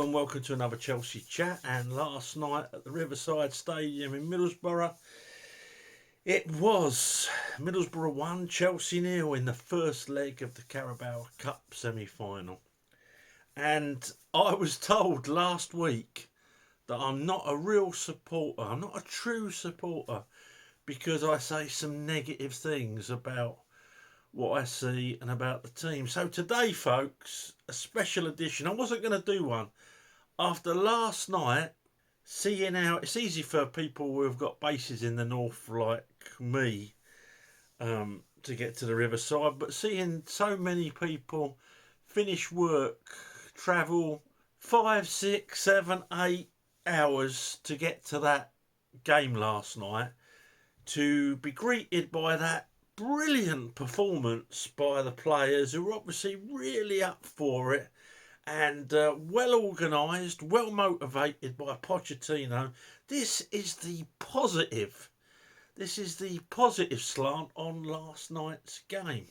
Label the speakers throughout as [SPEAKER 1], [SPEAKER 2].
[SPEAKER 1] and welcome to another Chelsea chat. And last night at the Riverside Stadium in Middlesborough, it was Middlesbrough 1, Chelsea 0 in the first leg of the Carabao Cup semi-final. And I was told last week that I'm not a real supporter, I'm not a true supporter, because I say some negative things about what I see and about the team. So today, folks, a special edition. I wasn't going to do one. After last night, seeing how it's easy for people who have got bases in the north like me to get to the Riverside, but seeing so many people finish work, travel 5, 6, 7, 8 hours to get to that game last night, to be greeted by that brilliant performance by the players who were obviously really up for it and well organised, well motivated by Pochettino. This is the positive. This is the positive slant on last night's game.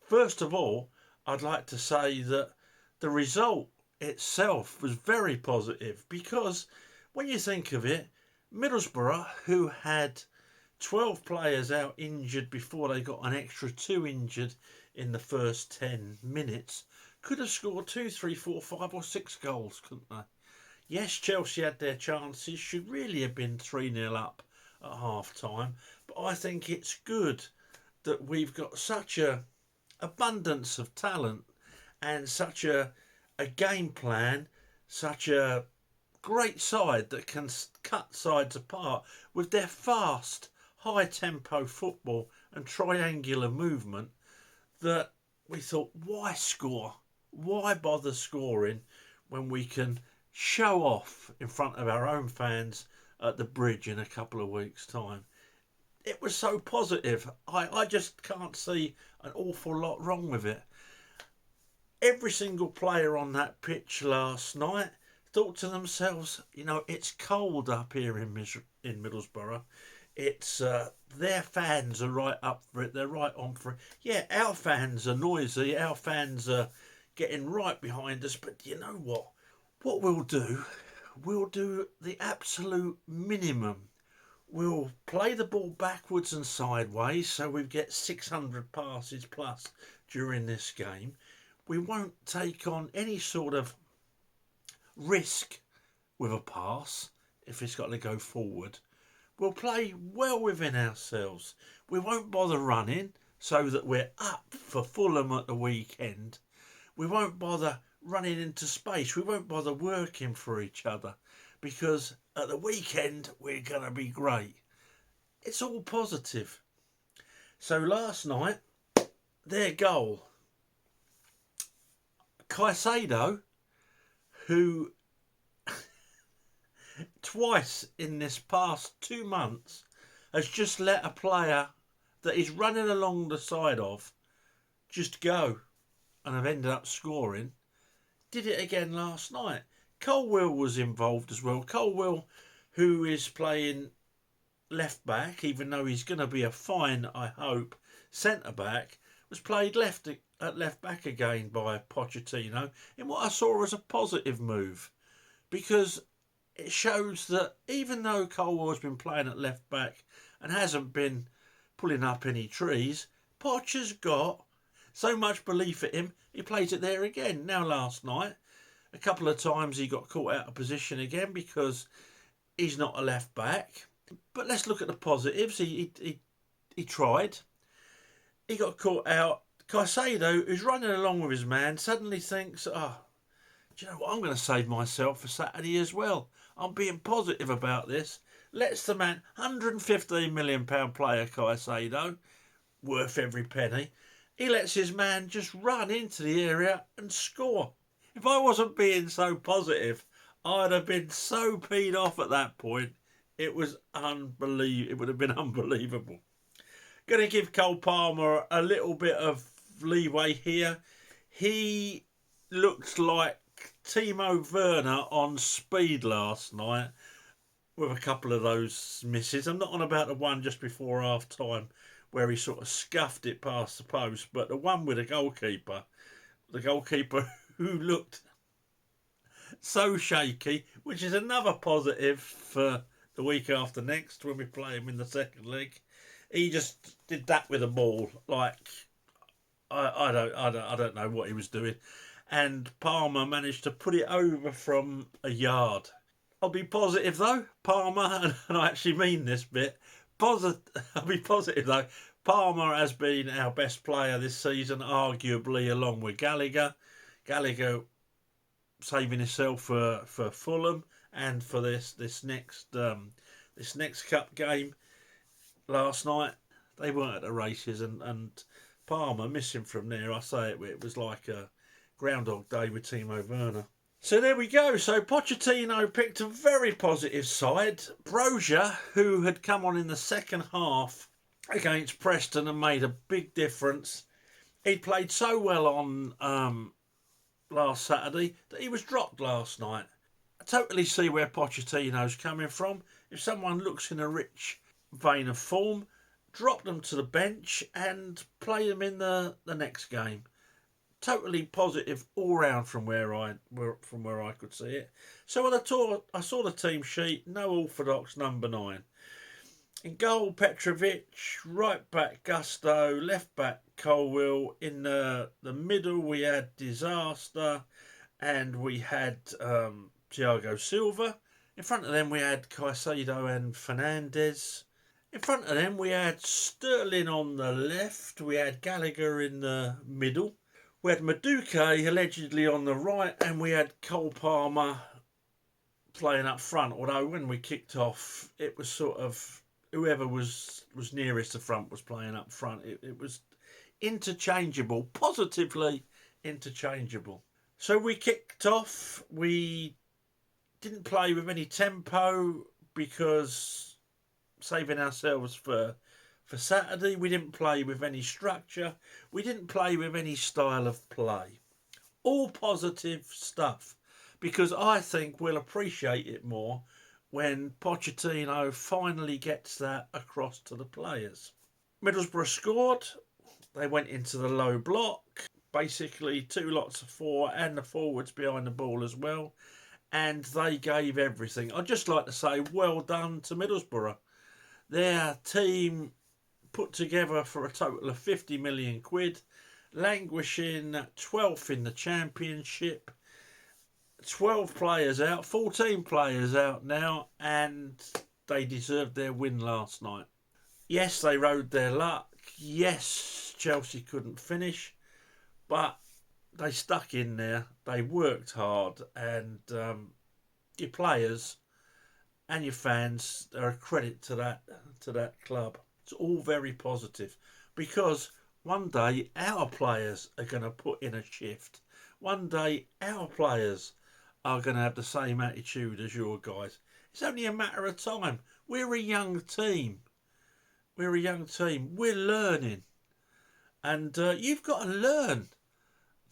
[SPEAKER 1] First of all, I'd like to say that the result itself was very positive, because when you think of it, Middlesbrough, who had 12 players out injured before they got an extra 2 injured in the first 10 minutes, could have scored 2, 3, 4, 5 or 6 goals, couldn't they? Yes, Chelsea had their chances, should really have been 3-0 up at half time, but I think it's good that we've got such a abundance of talent and such a game plan, such a great side that can cut sides apart with their fast, high tempo football and triangular movement, that we thought, why score? Why bother scoring when we can show off in front of our own fans at the Bridge in a couple of weeks' time? It was so positive. I just can't see an awful lot wrong with it. Every single player on that pitch last night thought to themselves, it's cold up here in Middlesbrough. It's their fans are right up for it. They're right on for it. Yeah, our fans are noisy. Our fans are getting right behind us. But you know what? What we'll do the absolute minimum. We'll play the ball backwards and sideways, so we get 600 passes plus during this game. We won't take on any sort of risk with a pass if it's got to go forward. We'll play well within ourselves. We won't bother running so that we're up for Fulham at the weekend. We won't bother running into space. We won't bother working for each other, because at the weekend we're going to be great. It's all positive. So last night, their goal, Caicedo, who twice in this past 2 months has just let a player that he's running along the side of just go and have ended up scoring, did it again last night. Colwill was involved as well. Colwill, who is playing left back, even though he's going to be a fine, I hope, centre back, was played at left back again by Pochettino in what I saw as a positive move, because it shows that even though Colwill has been playing at left back and hasn't been pulling up any trees, Poch has got so much belief in him, he plays it there again. Now last night, a couple of times he got caught out of position again because he's not a left back. But let's look at the positives. He tried. He got caught out. Caicedo, who's running along with his man, suddenly thinks, do you know what? I'm going to save myself for Saturday as well. I'm being positive about this. Lets the man, £115 million player Caicedo, worth every penny. He lets his man just run into the area and score. If I wasn't being so positive, I'd have been so peed off at that point. It was unbelievable. It would have been unbelievable. Going to give Cole Palmer a little bit of leeway here. He looked like Timo Werner on speed last night with a couple of those misses. I'm not on about the one just before half time where he sort of scuffed it past the post, but the one with the goalkeeper who looked so shaky, which is another positive for the week after next when we play him in the second leg. He just did that with a ball. Like, I don't know what he was doing. And Palmer managed to put it over from a yard. I'll be positive though, Palmer, and I actually mean this bit. I'll be positive though. Palmer has been our best player this season, arguably along with Gallagher. Gallagher saving himself for Fulham and for this next cup game last night. They weren't at the races, and Palmer missing from there. I say it was like a Groundhog Day with Timo Werner. So there we go. So Pochettino picked a very positive side. Brozier, who had come on in the second half against Preston and made a big difference. He played so well on last Saturday that he was dropped last night. I totally see where Pochettino's coming from. If someone looks in a rich vein of form, drop them to the bench and play them in the next game. Totally positive all round from where I could see it. So I saw the team sheet. No orthodox number 9. In goal, Petrovic. Right back, Gusto. Left back, Colwill. In the middle, we had Disaster, and we had Thiago Silva. In front of them, we had Caicedo and Fernandes. In front of them, we had Sterling on the left. We had Gallagher in the middle. We had Madueke allegedly on the right, and we had Cole Palmer playing up front. Although when we kicked off, it was sort of whoever was nearest the front was playing up front. It was interchangeable, positively interchangeable. So we kicked off. We didn't play with any tempo because saving ourselves for Saturday, we didn't play with any structure. We didn't play with any style of play. All positive stuff, because I think we'll appreciate it more when Pochettino finally gets that across to the players. Middlesbrough scored. They went into the low block. Basically 2 lots of 4 and the forwards behind the ball as well. And they gave everything. I'd just like to say well done to Middlesbrough. Their team put together for a total of 50 million quid, languishing 12th in the championship. 12 players out, 14 players out now, and they deserved their win last night. Yes, they rode their luck. Yes, Chelsea couldn't finish, but they stuck in there. They worked hard, and your players and your fans are a credit to that club. It's all very positive, because one day our players are going to put in a shift. One day our players are going to have the same attitude as your guys. It's only a matter of time. We're a young team. We're learning. And you've got to learn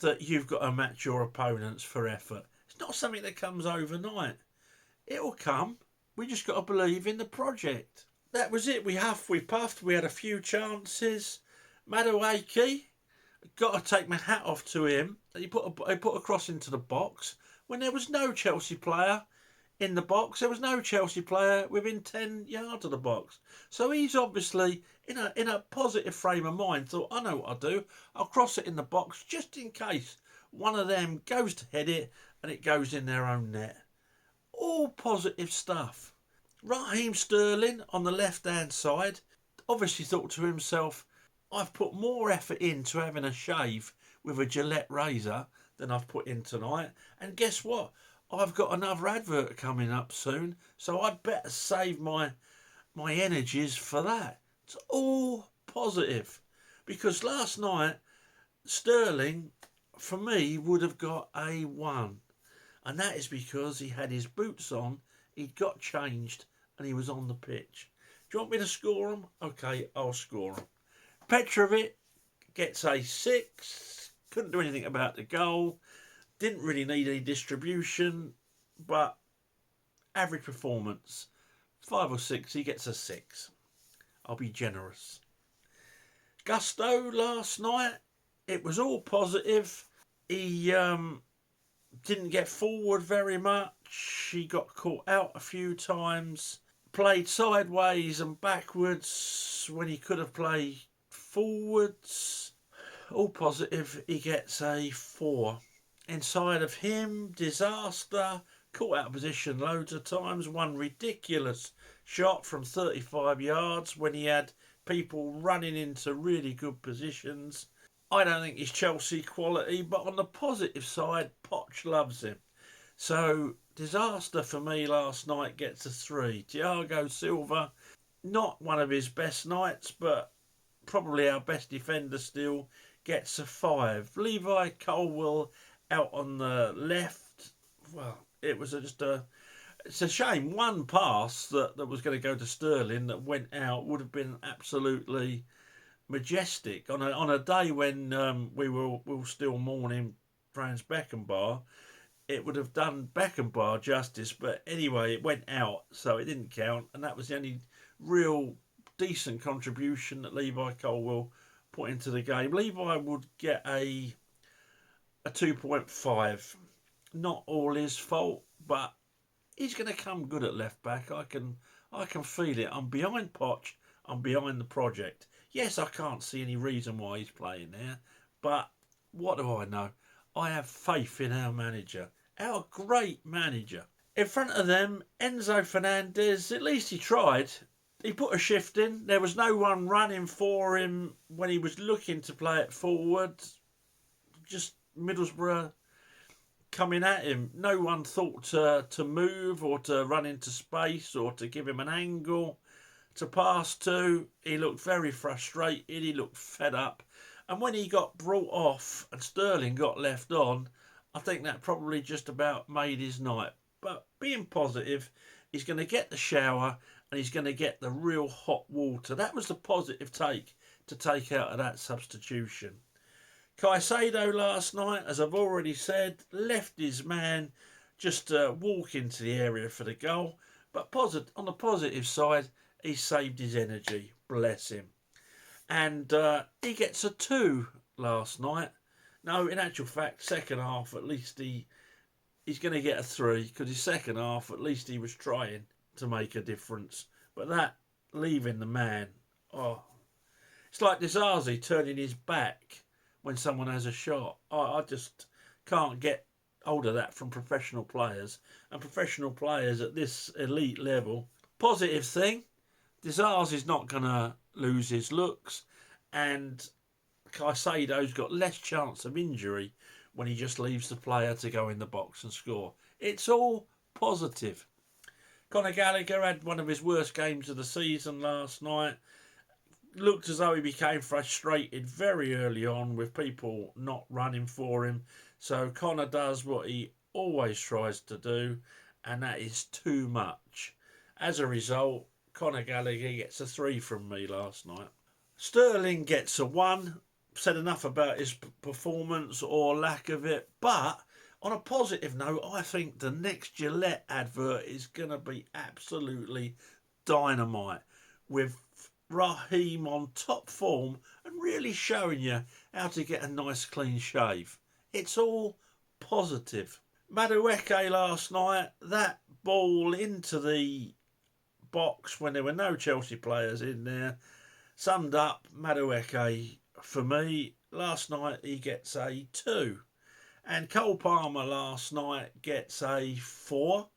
[SPEAKER 1] that you've got to match your opponents for effort. It's not something that comes overnight. It'll come. We just got to believe in the project. That was it. We huffed, we puffed. We had a few chances. Madueke, got to take my hat off to him. He put a cross into the box when there was no Chelsea player in the box. There was no Chelsea player within 10 yards of the box. So he's obviously in a positive frame of mind. Thought, I know what I'll do. I'll cross it in the box just in case one of them goes to head it and it goes in their own net. All positive stuff. Raheem Sterling on the left-hand side obviously thought to himself, I've put more effort into having a shave with a Gillette razor than I've put in tonight. And guess what? I've got another advert coming up soon, so I'd better save my energies for that. It's all positive. Because last night, Sterling, for me, would have got a 1. And that is because he had his boots on, he'd got changed, and he was on the pitch. Do you want me to score him? Okay, I'll score him. Petrovic gets a 6. Couldn't do anything about the goal. Didn't really need any distribution, but average performance. 5 or 6, he gets a 6. I'll be generous. Gusto last night, it was all positive. He Didn't get forward very much. He got caught out a few times. Played sideways and backwards when he could have played forwards. All positive, he gets a 4. Inside of him, disaster. Caught out of position loads of times. One ridiculous shot from 35 yards when he had people running into really good positions. I don't think he's Chelsea quality, but on the positive side, Poch loves him. So, disaster for me last night gets a 3. Thiago Silva, not one of his best nights, but probably our best defender still, gets a 5. Levi Colwill out on the left. Well, it was just a... It's a shame. One pass that was going to go to Sterling that went out would have been absolutely majestic on a day when we were still mourning Franz Beckenbauer. It would have done Beckenbauer justice, but anyway, it went out, so it didn't count, and that was the only real decent contribution that Levi Colwill put into the game. Levi would get a 2.5. Not all his fault, but he's going to come good at left back. I can feel it. I'm behind Poch. I'm behind the project. Yes, I can't see any reason why he's playing there, but what do I know? I have faith in our manager, our great manager. In front of them, Enzo Fernandez, at least he tried. He put a shift in. There was no one running for him when he was looking to play it forward. Just Middlesbrough coming at him. No one thought to move or to run into space or to give him an angle to pass to. He looked very frustrated. He looked fed up. And when he got brought off and Sterling got left on, I think that probably just about made his night. But being positive, he's going to get the shower and he's going to get the real hot water. That was the positive take to take out of that substitution. Caicedo last night, as I've already said, left his man just to walk into the area for the goal. But on the positive side, he saved his energy. Bless him. And he gets a 2 last night. No, in actual fact, second half, at least he's going to get a 3, because his second half, at least he was trying to make a difference. But that, leaving the man, it's like Dizazi turning his back when someone has a shot. I just can't get hold of that from professional players. And professional players at this elite level. Positive thing, Dizazi's not going to lose his looks, and Caicedo's got less chance of injury when he just leaves the player to go in the box and score. It's all positive. Conor Gallagher had one of his worst games of the season last night. Looked as though he became frustrated very early on with people not running for him. So Conor does what he always tries to do, and that is too much. As a result, Conor Gallagher gets a 3 from me last night. Sterling gets a 1. Said enough about his performance or lack of it. But on a positive note, I think the next Gillette advert is going to be absolutely dynamite, with Raheem on top form and really showing you how to get a nice clean shave. It's all positive. Madueke last night, that ball into the box when there were no Chelsea players in there, summed up Madueke for me. Last night he gets a 2. And Cole Palmer last night gets a 4.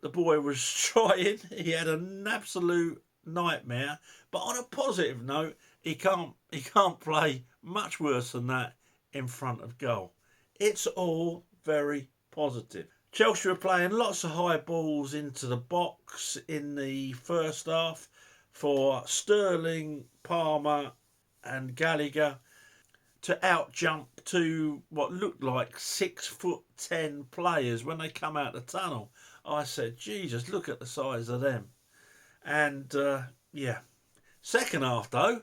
[SPEAKER 1] The boy was trying. He had an absolute nightmare. But on a positive note, he can't play much worse than that in front of goal. It's all very positive. Chelsea were playing lots of high balls into the box in the first half for Sterling, Palmer and Gallagher to outjump to what looked like 6'10" players when they come out the tunnel. I said, Jesus, look at the size of them. And second half though,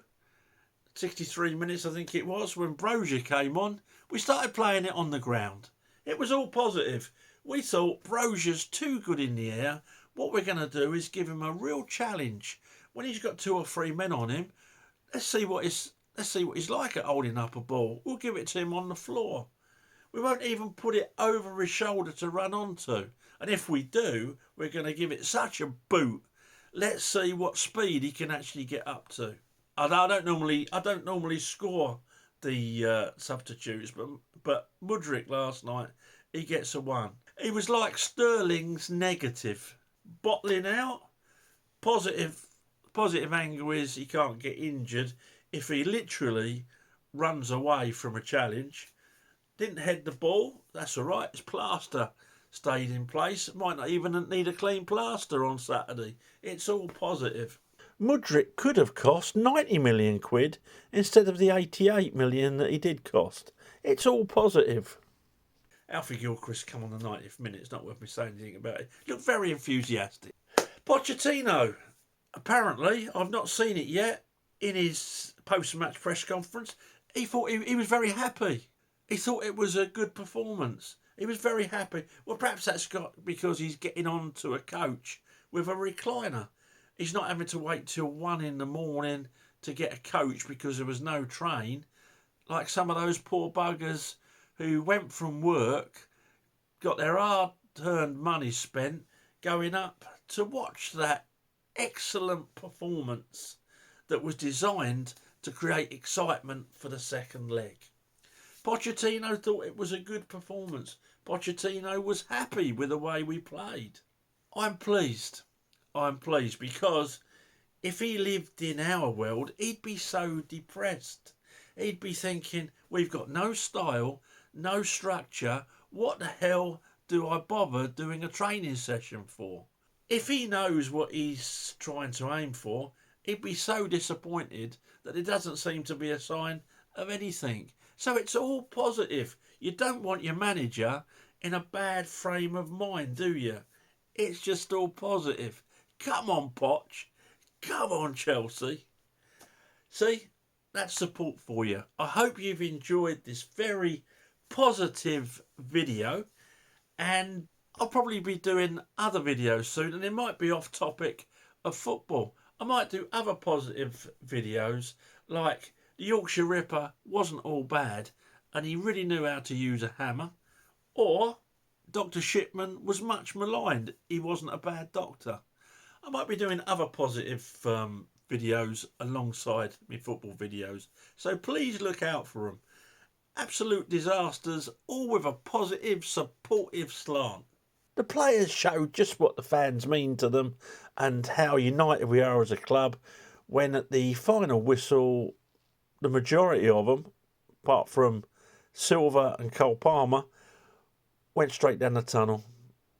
[SPEAKER 1] 63 minutes I think it was, when Brozier came on, we started playing it on the ground. It was all positive. We thought Brozier's too good in the air. What we're going to do is give him a real challenge. When he's got 2 or 3 men on him, let's see what he's like at holding up a ball. We'll give it to him on the floor. We won't even put it over his shoulder to run onto. And if we do, we're going to give it such a boot. Let's see what speed he can actually get up to. I don't normally score the substitutes, but Mudryk last night, he gets a 1. He was like Sterling's negative, bottling out. Positive angle is he can't get injured if he literally runs away from a challenge. Didn't head the ball, that's all right. His plaster stayed in place. Might not even need a clean plaster on Saturday. It's all positive. Mudryk could have cost 90 million quid instead of the 88 million that he did cost. It's all positive. Alfie Gilchrist come on the 90th minute. It's not worth me saying anything about it. Looked very enthusiastic. Pochettino, apparently, I've not seen it yet, in his post-match press conference, he thought he was very happy. He thought it was a good performance. He was very happy. Well, perhaps that's got because he's getting on to a coach with a recliner. He's not having to wait till 1 in the morning to get a coach because there was no train. Like some of those poor buggers who went from work, got their hard-earned money spent, going up to watch that excellent performance that was designed to create excitement for the second leg. Pochettino thought it was a good performance. Pochettino was happy with the way we played. I'm pleased because if he lived in our world, he'd be so depressed. He'd be thinking, we've got no style, no structure. What the hell do I bother doing a training session for? If he knows what he's trying to aim for, he'd be so disappointed that it doesn't seem to be a sign of anything. So it's all positive. You don't want your manager in a bad frame of mind, do you? It's just all positive. Come on, Poch. Come on, Chelsea. See, that's support for you. I hope you've enjoyed this very positive video, and I'll probably be doing other videos soon, and it might be off topic of football. I might do other positive videos, like the Yorkshire Ripper wasn't all bad, and he really knew how to use a hammer, or Dr. Shipman was much maligned. He wasn't a bad doctor. I might be doing other positive videos alongside my football videos, so please look out for them. Absolute disasters, all with a positive, supportive slant. The players showed just what the fans mean to them and how united we are as a club when at the final whistle, the majority of them, apart from Silva and Cole Palmer, went straight down the tunnel,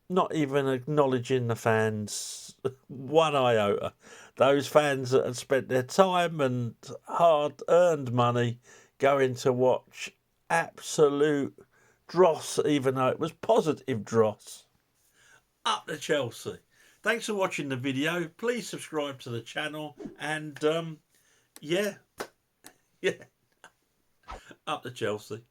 [SPEAKER 1] not even acknowledging the fans one iota. Those fans that had spent their time and hard-earned money going to watch absolute dross, even though it was positive dross. Up to Chelsea. Thanks for watching the video. Please subscribe to the channel, and yeah, up to Chelsea.